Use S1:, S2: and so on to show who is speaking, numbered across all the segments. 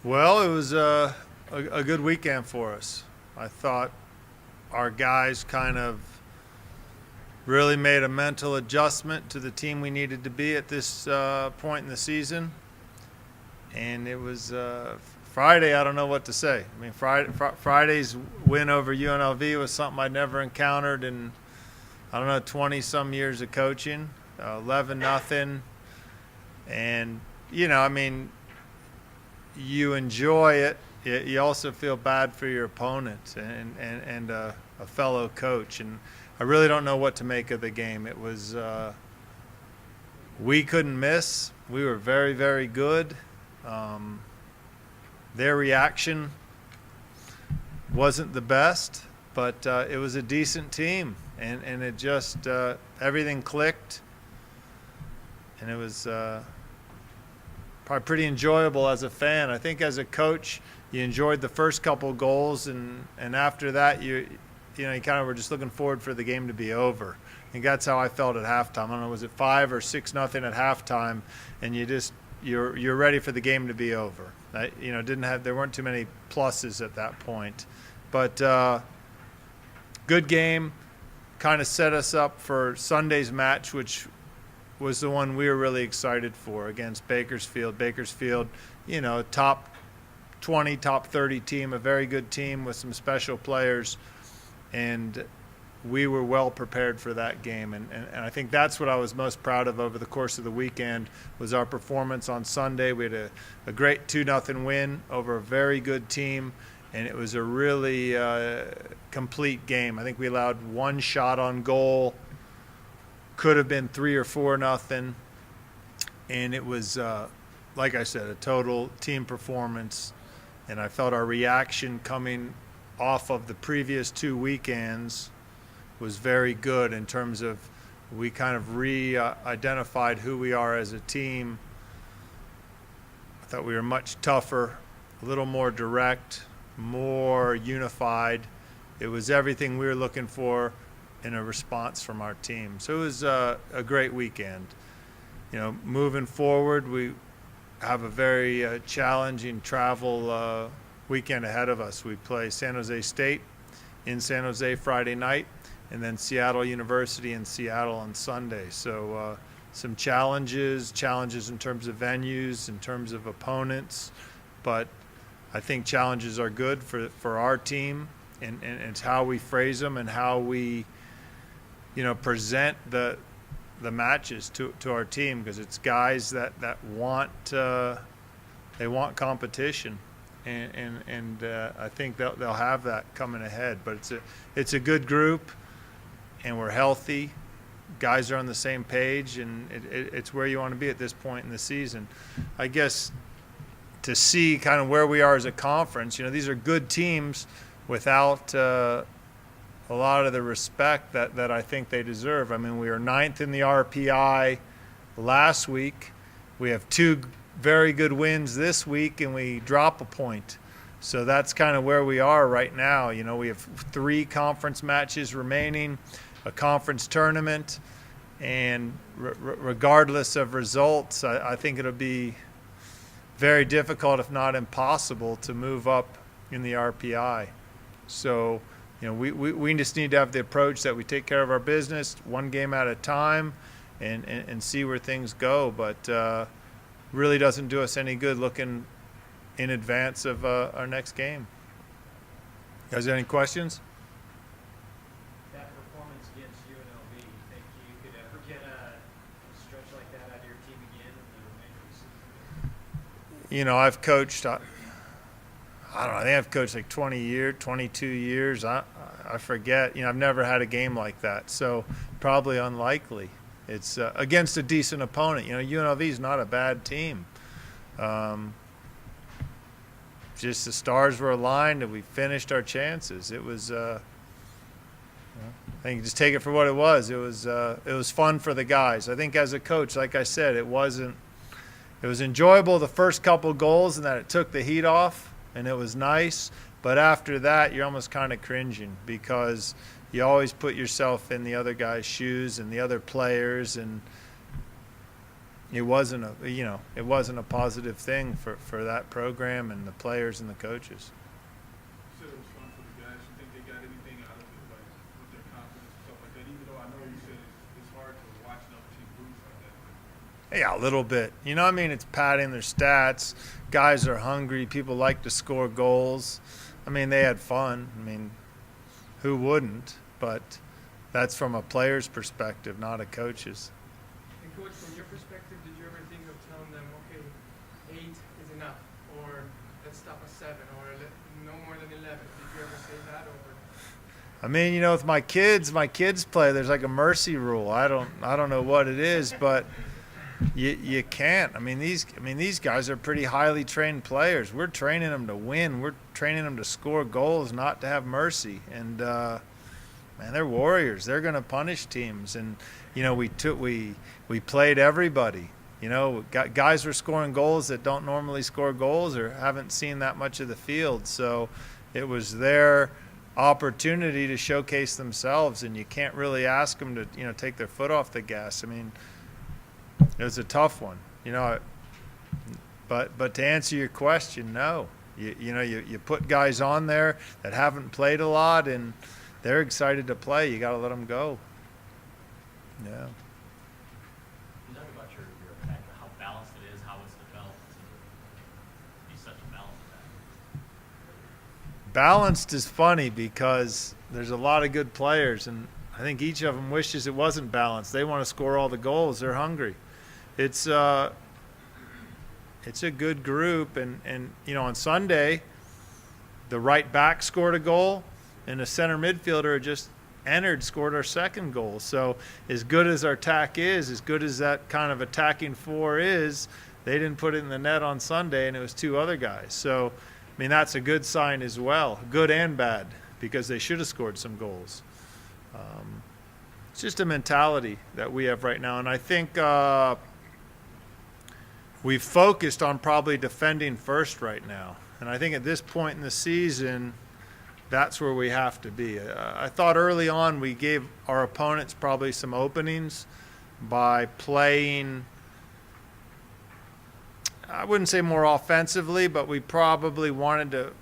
S1: Well, it was a good weekend for us. I thought our guys kind of really made a mental adjustment to the team we needed to be at this point in the season. And it was Friday. I don't know what to say. I mean, Friday's win over UNLV was something I'd never encountered in, I don't know, 20 some years of coaching. 11-0. And, I mean, you enjoy it. You also feel bad for your opponent and a fellow coach. And I really don't know what to make of the game. It was we couldn't miss. We were very, very good. Their reaction wasn't the best, but it was a decent team, and it just everything clicked, and it was probably pretty enjoyable as a fan. I think as a coach, you enjoyed the first couple goals, and after that, you kind of were just looking forward for the game to be over. I think that's how I felt at halftime. I don't know, was it 5 or 6-0 at halftime, and you're ready for the game to be over. There weren't too many pluses at that point, but good game. Kind of set us up for Sunday's match, which was the one we were really excited for against Bakersfield. Bakersfield, top 20, top 30 team, a very good team with some special players, and we were well prepared for that game. And I think that's what I was most proud of over the course of the weekend was our performance on Sunday. We had a great 2-0 win over a very good team, and it was a really complete game. I think we allowed one shot on goal. Could have been 3 or 4-0, and it was, like I said, a total team performance. And I felt our reaction coming off of the previous 2 weekends was very good in terms of we kind of identified who we are as a team. I thought we were much tougher, a little more direct, more unified. It was everything we were looking for in a response from our team. So it was a great weekend. Moving forward, we have a very challenging travel weekend ahead of us. We play San Jose State in San Jose Friday night, and then Seattle University in Seattle on Sunday. So some challenges in terms of venues, in terms of opponents, but I think challenges are good for our team, and it's how we phrase them and how we present the matches to our team, because it's guys that want they want competition, and I think they'll have that coming ahead. But it's a good group, and we're healthy. Guys are on the same page, and it's where you want to be at this point in the season. I guess to see kind of where we are as a conference, these are good teams without a lot of the respect that I think they deserve. I mean, we were 9th in the RPI last week. We have 2 very good wins this week, and we drop a point. So that's kind of where we are right now. We have 3 conference matches remaining, a conference tournament, and regardless of results, I think it'll be very difficult, if not impossible, to move up in the RPI. So, we just need to have the approach that we take care of our business one game at a time and see where things go. But really doesn't do us any good looking in advance of our next game. You guys have any questions?
S2: That performance against UNLV, you think you could ever get a stretch like that out of your team again in the remainder of the season?
S1: I've coached, I don't know, I think I've coached like 22 years. I forget. I've never had a game like that, so probably unlikely. It's against a decent opponent. UNLV is not a bad team. Just the stars were aligned, and we finished our chances. It was, I think, just take it for what it was. It was fun for the guys. I think as a coach, like I said, it was enjoyable the first couple goals, and that it took the heat off, and it was nice. But after that, you're almost kind of cringing, because you always put yourself in the other guy's shoes and the other players, and it wasn't a positive thing for that program and the players and the coaches.
S3: You said it was fun for the guys. You think they got anything out of it, like with their confidence and stuff like that? Even though I know you said it's hard to watch another team lose like that.
S1: Yeah, a little bit. It's padding their stats. Guys are hungry. People like to score goals. They had fun. Who wouldn't? But that's from a player's perspective, not a coach's.
S4: And coach, from your perspective, did you ever think of telling them, okay, 8 is enough, or let's stop at 7, or no more than 11? Did you ever say that, or?
S1: With my kids play. There's like a mercy rule. I don't know what it is, but you can't. These guys are pretty highly trained players. We're training them to win. We're training them to score goals, not to have mercy. And they're warriors. They're going to punish teams. And we played everybody. Guys were scoring goals that don't normally score goals or haven't seen that much of the field. So it was their opportunity to showcase themselves, and you can't really ask them to take their foot off the gas. It was a tough one, but to answer your question, no. You put guys on there that haven't played a lot and they're excited to play. You got to let them go. Yeah.
S5: Can you talk about your attack, how balanced it is, how it's developed to be such a balanced attack?
S1: Balanced is funny because there's a lot of good players, and I think each of them wishes it wasn't balanced. They want to score all the goals. They're hungry. It's a good group, and on Sunday, the right back scored a goal, and the center midfielder just scored our second goal. So as good as our attack is, as good as that kind of attacking four is, they didn't put it in the net on Sunday, and it was 2 other guys. So, that's a good sign as well, good and bad, because they should have scored some goals. It's just a mentality that we have right now, and I think we've focused on probably defending first right now. And I think at this point in the season, that's where we have to be. I thought early on we gave our opponents probably some openings by playing, I wouldn't say more offensively, but we probably wanted to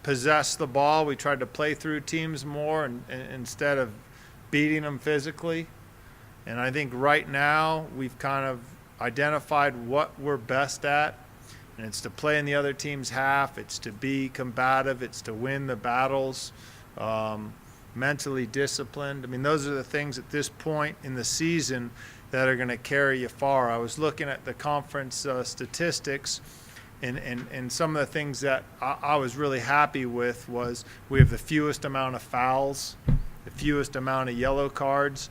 S1: possess the ball. We tried to play through teams more and instead of beating them physically. And I think right now we've kind of identified what we're best at, and it's to play in the other team's half. It's to be combative. It's to win the battles, mentally disciplined. Those are the things at this point in the season that are going to carry you far. I was looking at the conference statistics, and some of the things that I was really happy with was we have the fewest amount of fouls, the fewest amount of yellow cards,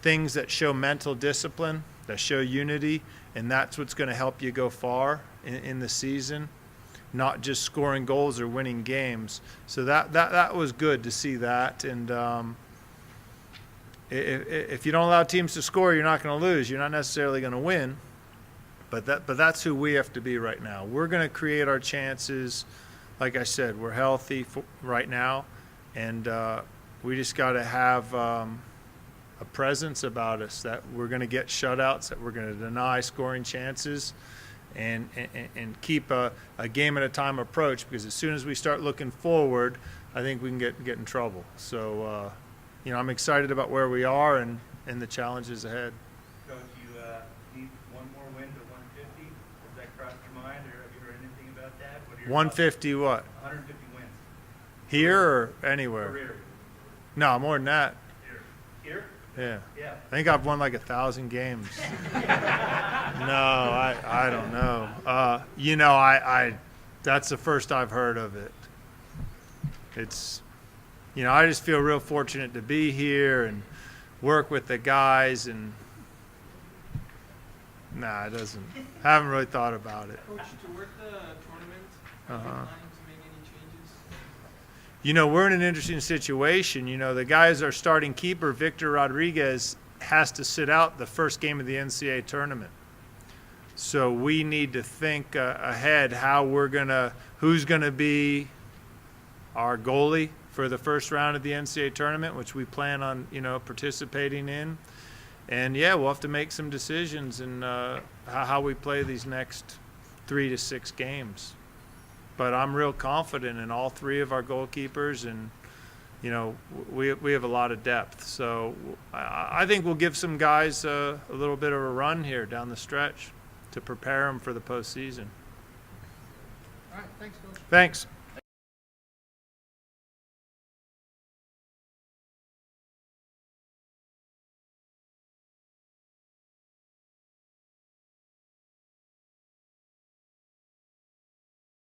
S1: things that show mental discipline, that show unity, and that's what's going to help you go far in the season, not just scoring goals or winning games. So that was good to see that. And if you don't allow teams to score, you're not going to lose. You're not necessarily going to win, but that's who we have to be right now. We're going to create our chances. Like I said, we're healthy right now, and we just got to have a presence about us that we're going to get shutouts, that we're going to deny scoring chances, and keep a game at a time approach, because as soon as we start looking forward, I think we can get in trouble. So, I'm excited about where we are and the challenges ahead.
S6: Coach, you need one more win to 150. Has that crossed your mind, or have you heard anything about that? What are your
S1: 150 what?
S6: 150 wins.
S1: Here or anywhere?
S6: Career.
S1: No, more than that.
S6: Here?
S1: Yeah.
S6: Yeah.
S1: I think I've won like 1,000 games. No, I don't know. I that's the first I've heard of it. It's, I just feel real fortunate to be here and work with the guys, and it doesn't. Haven't really thought about it.
S4: Coach, toward the tournament, are you planning to make any changes?
S1: We're in an interesting situation. The guys, our starting keeper, Victor Rodriguez, has to sit out the first game of the NCAA tournament. So we need to think ahead who's going to be our goalie for the first round of the NCAA tournament, which we plan on, participating in. And yeah, we'll have to make some decisions in how we play these next 3 to 6 games. But I'm real confident in all 3 of our goalkeepers, and you know, we have a lot of depth. So I think we'll give some guys a little bit of a run here down the stretch to prepare them for the postseason.
S4: All right, thanks, Coach.
S1: Thanks.